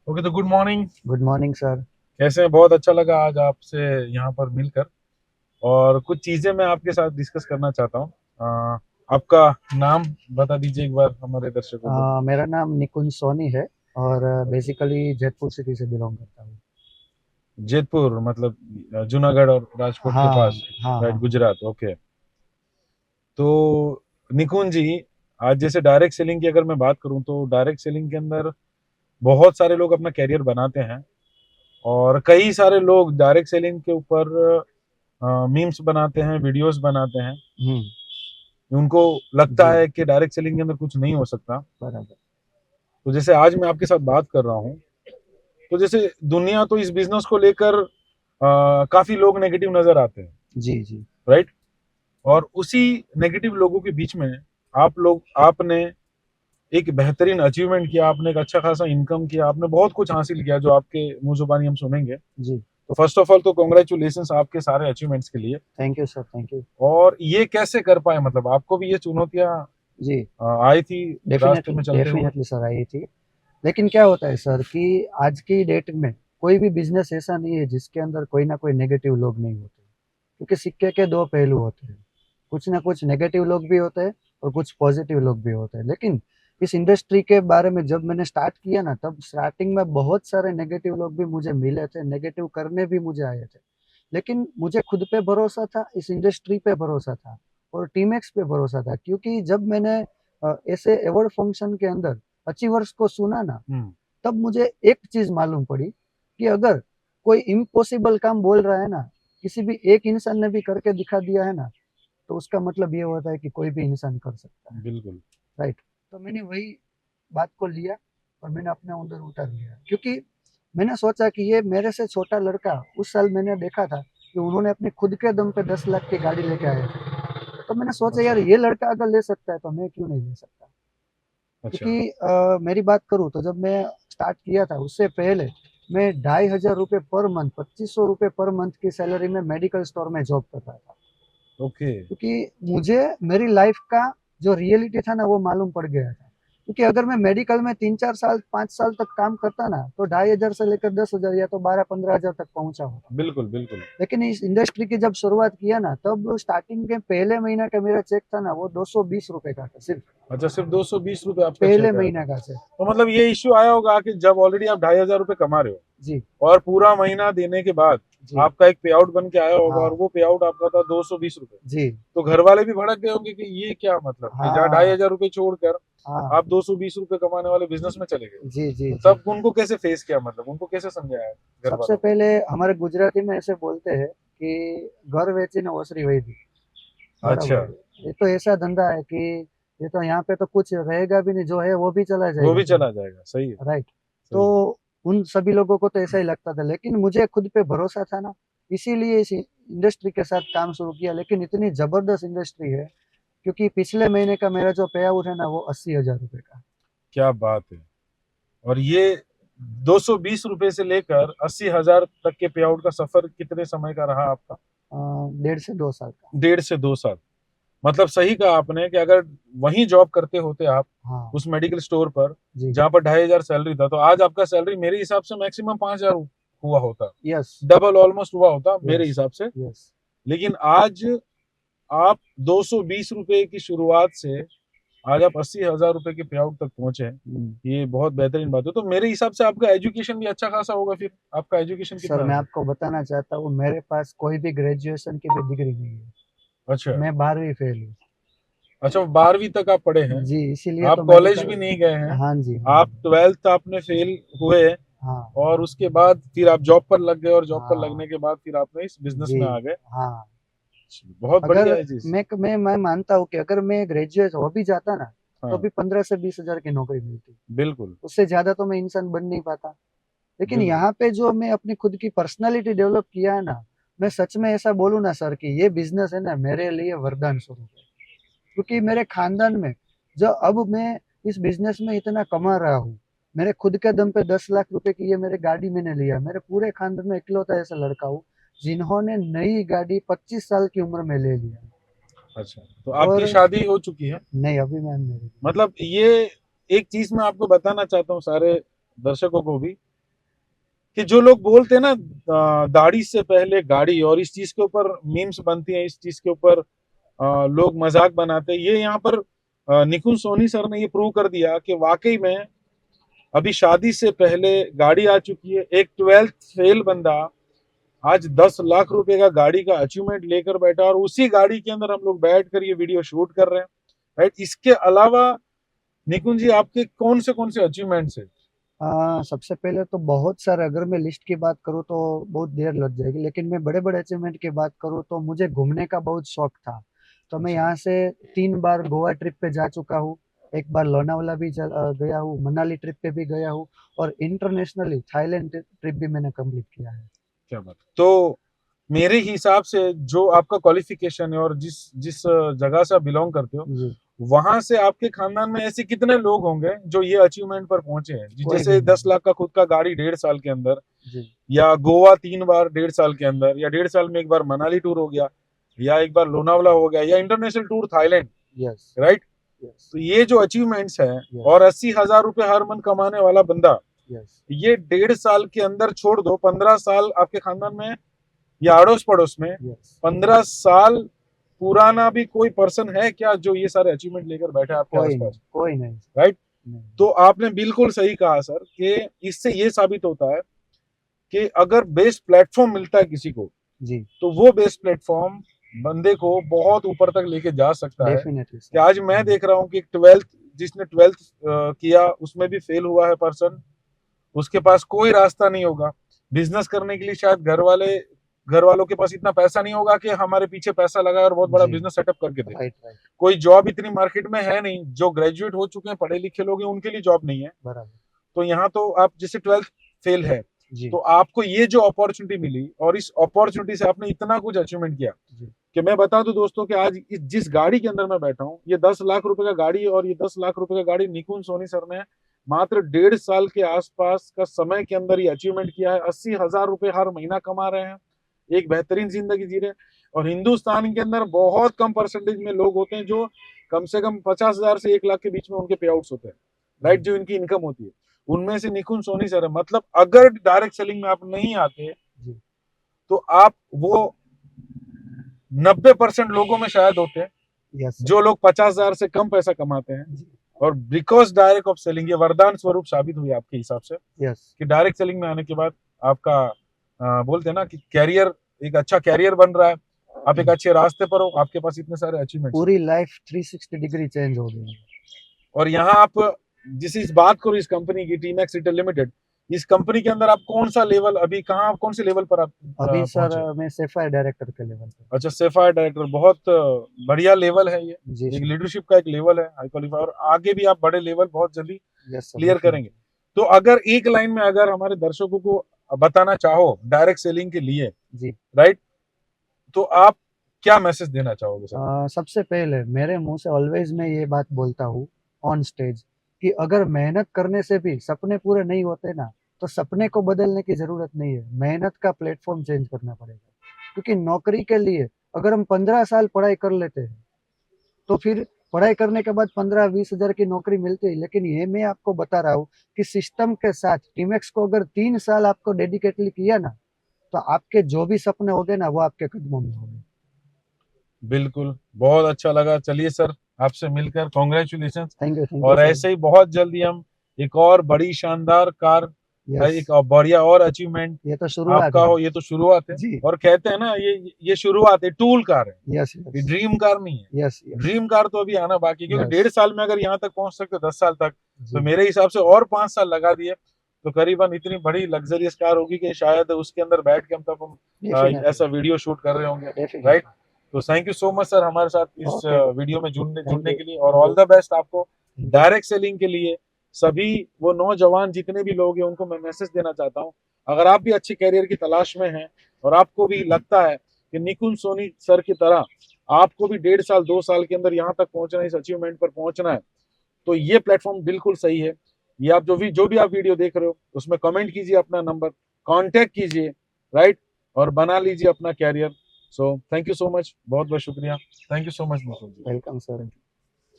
Okay, तो good morning. Good morning sir. कैसे हैं? बहुत अच्छा लगा आज आपसे यहाँ पर मिलकर। और कुछ चीजें मैं आपके साथ डिस्कस करना चाहता हूँ। आपका नाम बता दीजिए एक बार हमारे दर्शकों को। मेरा नाम निकुंज सोनी है और बेसिकली जयपुर सिटी से बिलोंग करता हूँ। जैतपुर मतलब जूनागढ़ और राजकोट के हाँ पास। हाँ राइट, हाँ हाँ। गुजरात। ओके। तो निकुंज जी, आज जैसे डायरेक्ट सेलिंग की अगर मैं बात करूं तो डायरेक्ट सेलिंग के अंदर बहुत सारे लोग अपना कैरियर बनाते हैं। और कई सारे लोग डायरेक्ट सेलिंग के ऊपर मीम्स बनाते हैं, वीडियोस बनाते हैं। हम्म। उनको लगता जी। है कि डायरेक्ट सेलिंग के अंदर कुछ नहीं हो सकता। बराबर। तो जैसे आज मैं आपके साथ बात कर रहा हूँ, तो जैसे दुनिया तो इस बिजनेस को लेकर काफी लोग नेगेटिव नजर आते हैं। जी जी। राइट। और उसी नेगेटिव लोगों के बीच में आपने एक बेहतरीन अचीवमेंट किया, आपने एक अच्छा खासा इनकम किया, आपने बहुत कुछ हासिल किया जो आपके मुंह जुबानी हम सुनेंगे। जी। तो फर्स्ट ऑफ ऑल तो कॉन्ग्रेचुलेशन आपके सारे अचीवमेंट्स के लिए। Thank you sir, thank you. और ये कैसे कर पाए? मतलब आपको भी ये चुनौतियां जी। आई थी रास्ते डेफिनेटली में चलते हुए? डेफिनेटली सर, आई थी। लेकिन क्या होता है सर कि आज की डेट में कोई भी बिजनेस ऐसा नहीं है जिसके अंदर कोई ना कोई नेगेटिव लोग नहीं होते, क्योंकि सिक्के के दो पहलू होते हैं। कुछ ना कुछ नेगेटिव लोग भी होते हैं और कुछ पॉजिटिव लोग भी होते हैं। लेकिन इस इंडस्ट्री के बारे में जब मैंने स्टार्ट किया ना, तब स्टार्टिंग में बहुत सारे नेगेटिव लोग भी मुझे मिले थे, नेगेटिव करने भी मुझे आए थे। लेकिन मुझे खुद पे भरोसा था, इस इंडस्ट्री पे भरोसा था और टीम एक्स पे भरोसा था, क्योंकि जब मैंने ऐसे अवार्ड फंक्शन के अंदर अचीवर्स को सुना ना, हम्म। तब मुझे एक चीज मालूम पड़ी कि अगर कोई इम्पॉसिबल काम बोल रहा है ना, किसी भी एक इंसान ने भी करके दिखा दिया है ना, तो उसका मतलब ये होता है कि कोई भी इंसान कर सकता है। बिल्कुल। राइट। तो मैंने वही बात को लिया और मैंने अपने अंदर उतार लिया, क्योंकि मैंने सोचा कि ये मेरे से छोटा लड़का, उस साल मैंने देखा था कि उन्होंने अपने खुद के दम पे 10 लाख की गाड़ी लेके आए थे। तो मैंने सोचा यार, अच्छा। ये लड़का अगर ले सकता है तो मैं क्यों नहीं ले सकता। अच्छा। क्योंकि मेरी बात करूँ तो जब मैं स्टार्ट किया था उससे पहले मैं 2,500 रुपये पर मंथ, 2,500 रुपये पर मंथ की सैलरी में मेडिकल स्टोर में जॉब करता था। ओके। क्योंकि मुझे मेरी लाइफ का जो रियलिटी था ना, वो मालूम पड़ गया था। क्योंकि अगर मैं मेडिकल में 3-4 साल 5 साल तक काम करता ना, तो 2,500 से लेकर 10,000 या तो 12-15 हजार तक पहुंचा होता। बिल्कुल बिल्कुल। लेकिन इस इंडस्ट्री की जब शुरुआत किया ना, तब स्टार्टिंग के पहले महीना का मेरा चेक था ना, वो 220 रुपए का था सिर्फ। अच्छा, सिर्फ 220 रुपये आपका पहले चेक आया था? महीना का चेक। तो मतलब ये इश्यू आया होगा कि जब ऑलरेडी आप 2,500 रुपये कमा रहे जी हो और पूरा महीना देने के बाद जी। आपका एक पे आउट बन के आया होगा, और हाँ। वो पे आउट आपका था 220 रुपये। जी। तो घर वाले भी भड़क गए होंगे कि ये क्या मतलब, कि जहाँ ढाई हाँ हजार रुपये छोड़कर हाँ। आप 220 रुपये कमाने वाले बिजनेस में चले गए। जी जी तो जी। तब उनको कैसे फेस किया? मतलब उनको कैसे समझाया घर सबसे वालों को? पहले हमारे गुजराती में ऐसे बोलते हैं कि घर वेचीने ओसरी वैदी। अच्छा। बराबर। ये तो ऐसा धंधा है कि ये तो यहाँ पे तो कुछ रहेगा भी नहीं, जो है वो भी चला वो जाएगा भी तुरंत। चला जाएगा, सही है। राइट। तो सही है। उन सभी लोगों को तो ऐसा ही लगता था, लेकिन मुझे खुद पे भरोसा था ना, इसीलिए इस इंडस्ट्री के साथ काम शुरू किया। लेकिन इतनी जबरदस्त इंडस्ट्री है, क्योंकि पिछले महीने का मेरा जो पे आउट है ना, वो 80,000 रुपये का। क्या बात है! और ये 220 रुपये से लेकर 80,000 तक के पे आउट का सफर कितने समय का रहा आपका? 1.5 से 2 साल का। 1.5 से 2 साल। मतलब सही कहा आपने कि अगर वहीं जॉब करते होते आप हाँ। उस मेडिकल स्टोर पर जी। जहां पर 2,500 सैलरी था, तो आज आपका सैलरी मेरे हिसाब से मैक्सिमम 5,000 हुआ होता। यस। डबल ऑलमोस्ट हुआ होता मेरे यस। हिसाब से। यस। लेकिन आज आप 220 रुपये की शुरुआत से आज आप 80,000 रुपये के पे आउट तक पहुंचे हैं। हम्म। ये बहुत बेहतरीन बात है। तो मेरे हिसाब से आपका एजुकेशन भी अच्छा खासा होगा फिर। आपका एजुकेशन सर, कितना मैं रहा? आपको बताना चाहता हूँ, मेरे पास कोई भी ग्रेजुएशन की भी डिग्री नहीं है। अच्छा। मैं 12वीं फेल हूँ। अच्छा, 12वीं तक आप पढ़े हैं? जी, इसीलिए आप तो कॉलेज मेडिकल। भी नहीं गए हैं? हाँ जी, हाँ आप जी। 12th आपने फेल हुए, हाँ और उसके बाद फिर आप जॉब पर लग गए, और जॉब पर हाँ। लगने के बाद फिर आपने इस बिजनेस जी। में आ गए। हाँ। बहुत अगर बढ़िया है चीज। मैं मानता हूँ कि अगर मैं ग्रेजुएट हो भी जाता ना, तो हाँ। भी 15 से 20 हजार की नौकरी मिलती। बिल्कुल। उससे ज्यादा तो मैं इंसान बन नहीं पाता। लेकिन बिल्कुल। यहाँ पे जो मैं अपनी खुद की पर्सनालिटी डेवलप किया है ना, मैं सच में ऐसा बोलूँ ना सर, कि ये बिजनेस है ना मेरे लिए वरदान स्वरूप है। क्योंकि मेरे खानदान में जो अब मैं इस बिजनेस में इतना कमा रहा हूँ, मेरे खुद के दम पे 10 लाख रुपए की ये मेरे गाड़ी मैंने लिया। मेरे पूरे खानदान में इकलौता ऐसा लड़का हूँ जिन्होंने नई गाड़ी 25 साल की उम्र में ले लिया। अच्छा, तो आपकी और शादी हो चुकी है? नहीं, अभी मैं अनमेरिड हूँ। मतलब ये एक चीज मैं आपको बताना चाहता हूँ सारे दर्शकों को भी, कि जो लोग बोलते हैं ना दाढ़ी से पहले गाड़ी, और इस चीज के ऊपर मीम्स बनती हैं, इस चीज के ऊपर लोग मजाक बनाते हैं, ये यहाँ पर निकुंज सोनी सर ने ये प्रूव कर दिया कि वाकई में अभी शादी से पहले गाड़ी आ चुकी है। एक 12th फेल बंदा आज 10 लाख रुपए का गाड़ी का अचीवमेंट लेकर बैठा, और उसी गाड़ी के अंदर हम लोग बैठ कर ये वीडियो शूट कर रहे हैं, राइट। इसके अलावा निकुंज जी आपके कौन से अचीवमेंट्स है? सबसे पहले तो बहुत सारे, अगर मैं लिस्ट की बात करूँ तो बहुत देर लग जाएगी, लेकिन मैं बड़े बड़े अचीवमेंट की बात करूँ तो मुझे घूमने का बहुत शौक था। तो मैं अच्छा। यहाँ से 3 बार गोवा ट्रिप पे जा चुका हूँ, एक बार लोनावाला भी गया हूँ, मनाली ट्रिप पे भी गया हूँ, और इंटरनेशनली थाईलैंड ट्रिप भी मैंने कंप्लीट किया है। क्या बात। तो मेरे हिसाब से जो आपका क्वालिफिकेशन है और जिस जिस जगह से आप बिलोंग करते हो, जी। वहां से आपके खानदान में ऐसे कितने लोग होंगे जो ये अचीवमेंट पर पहुंचे हैं, कोई भी जैसे नहीं। 10 लाख का खुद का गाड़ी 1.5 साल के अंदर, जी। या गोवा 3 बार 1.5 साल के अंदर, या 1.5 साल में एक बार मनाली टूर हो गया, या एक बार लोनावाला हो गया, या international tour Thailand, yes. Right. Yes. तो ये जो अचीवमेंट्स है, यस। और 80,000 रुपए हर मंथ कमाने वाला बंदा, यस। ये 1.5 साल के अंदर छोड़ दो, 15 साल आपके खानदान में या अड़ोस पड़ोस में यस। 15 साल पुराना भी कोई पर्सन है क्या जो ये सारे अचीवमेंट लेकर बैठा है आपके कोई नहीं, आसपास, कोई नहीं। राइट। नहीं। तो आपने बिल्कुल सही कहा सर कि इससे ये साबित होता है कि अगर बेस्ट प्लेटफॉर्म मिलता है किसी को, जी। तो वो बेस्ट प्लेटफॉर्म बंदे को बहुत ऊपर तक लेके जा सकता है। डेफिनेटली कि सर। आज मैं देख रहा हूँ कि 12th, जिसने 12th किया उसमें भी फेल हुआ है पर्सन, उसके पास कोई रास्ता नहीं होगा बिजनेस करने के लिए। शायद घर वालों के पास इतना पैसा नहीं होगा कि हमारे पीछे पैसा लगाए और बहुत बड़ा जी। बिजनेस सेटअप करके दे। Right, right. कोई जॉब इतनी मार्केट में है नहीं, जो ग्रेजुएट हो चुके हैं, पढ़े लिखे लोग हैं, उनके लिए जॉब नहीं है। बराबर। तो यहाँ तो आप जैसे 12th फेल है, जी। तो आपको ये जो अपॉर्चुनिटी मिली, और इस अपॉर्चुनिटी से आपने इतना कुछ अचीवमेंट किया, जी। कि मैं बता दूं दोस्तों कि आज जिस गाड़ी के अंदर मैं बैठा हूँ, ये 10 लाख रुपए का गाड़ी, और ये 10 लाख रुपए का गाड़ी निकुंज सोनी सर ने मात्र 1.5 साल के आसपास का समय के अंदर ये अचीवमेंट किया है। 80,000 रुपए हर महीना कमा रहे हैं, एक बेहतरीन जिंदगी जी रहे हैं। और हिंदुस्तान के अंदर बहुत कम परसेंटेज में लोग होते हैं जो कम से कम 50,000 से 1 लाख के बीच में उनके पे आउट्स होते हैं, राइट, जो इनकी इनकम होती है। उनमें से निकुंज सोनी सर है। मतलब अगर डायरेक्ट सेलिंग में आप नहीं आते, जी। तो आप वो 90% लोगों में शायद होते हैं यस सर। जो लोग 50,000 से कम पैसा कमाते हैं। जी। और बिकॉज डायरेक्ट ऑफ सेलिंग ये वरदान स्वरूप साबित हुई आपके हिसाब से, यस। कि डायरेक्ट सेलिंग में आने के बाद आपका बोलते हैं ना कि कैरियर, एक अच्छा कैरियर बन रहा है, आप एक अच्छे रास्ते पर हो, आपके पास इतने सारे अचीवमेंट्स हैं। पूरी लाइफ 360 डिग्री चेंज हो गई है। और यहाँ आप जिस इस बात करो, इस कंपनी की टीमैक्स रिटेल लिमिटेड, इस कंपनी के अंदर आप कौन सा लेवल, अभी कहाँ कौन से लेवल पर आप अभी सर पहुंचे? मैं सेफायर डायरेक्टर के लेवल पे। अच्छा, सेफायर डायरेक्टर, बहुत बढ़िया लेवल है ये। जी एक सर। लीडरशिप का एक लेवल है, हाई क्वालिफाई, और आगे भी आप बड़े लेवल बहुत जल्दी यस सर। क्लियर करेंगे। तो अगर एक लाइन में अगर हमारे दर्शकों को बताना चाहो डायरेक्ट सेलिंग के लिए, जी। राइट, तो आप क्या मैसेज देना चाहोगे सर? सबसे पहले मेरे मुंह से ऑलवेज मैं ये बात बोलता हूँ ऑन स्टेज, कि अगर मेहनत करने से भी सपने पूरे नहीं होते ना, तो सपने को बदलने की जरूरत नहीं है, मेहनत का प्लेटफॉर्म चेंज करना पड़ेगा। क्योंकि नौकरी के लिए अगर हम 15 साल पढ़ाई कर लेते हैं, तो फिर पढ़ाई करने के बाद 15-20 हजार की नौकरी मिलती है। लेकिन ये मैं आपको बता रहा हूँ कि सिस्टम के साथ टीमैक्स को अगर 3 साल आपको डेडिकेटली किया ना, तो आपके जो भी सपने होंगे ना, वो आपके कदमों में होंगे। बिल्कुल, बहुत अच्छा लगा। चलिए सर, आपसे मिलकर कॉन्ग्रेचुलेशन। थैंक यू और सर। ऐसे ही बहुत जल्दी हम एक और बड़ी शानदार कार, यस। एक और बढ़िया और अचीवमेंट ये तो शुरुआत आपका है। हो। ये तो शुरुआत है, जी। और कहते हैं ना, ये शुरुआत है, टूल कार है, यस। ये यस। ड्रीम कार नहीं है। यस। यस। ड्रीम कार तो अभी आना बाकी है, क्योंकि यस। 1.5 साल में अगर यहाँ तक पहुंच सकते 10 साल तक, तो जी। मेरे हिसाब से और 5 साल लगा दिए तो करीबन इतनी बड़ी लग्जरियस कार होगी कि शायद उसके अंदर बैठ के हम तब ऐसा डेफिनेटली। वीडियो शूट कर रहे होंगे, डेफिनेटली। राइट। तो thank you so much sir हमारे साथ इस ओके। वीडियो में जुड़ने थैंक जुड़ने यू। के लिए, और ऑल द बेस्ट आपको डायरेक्ट सेलिंग के लिए। सभी वो नौजवान जितने भी लोग हैं उनको मैं मैसेज देना चाहता हूँ, अगर आप भी अच्छे कैरियर की तलाश में हैं और आपको भी लगता है कि निकुंज सोनी सर की तरह आपको भी 1.5 साल 2 साल के अंदर यहाँ तक पहुंचना है, इस अचीवमेंट पर पहुंचना है, तो ये प्लेटफॉर्म बिल्कुल सही है। ये आप जो भी आप वीडियो देख रहे हो उसमें कमेंट कीजिए, अपना नंबर कांटेक्ट कीजिए, राइट, और बना लीजिए अपना career. So thank you so much, बहुत बहुत शुक्रिया। Thank you so much. Welcome sir.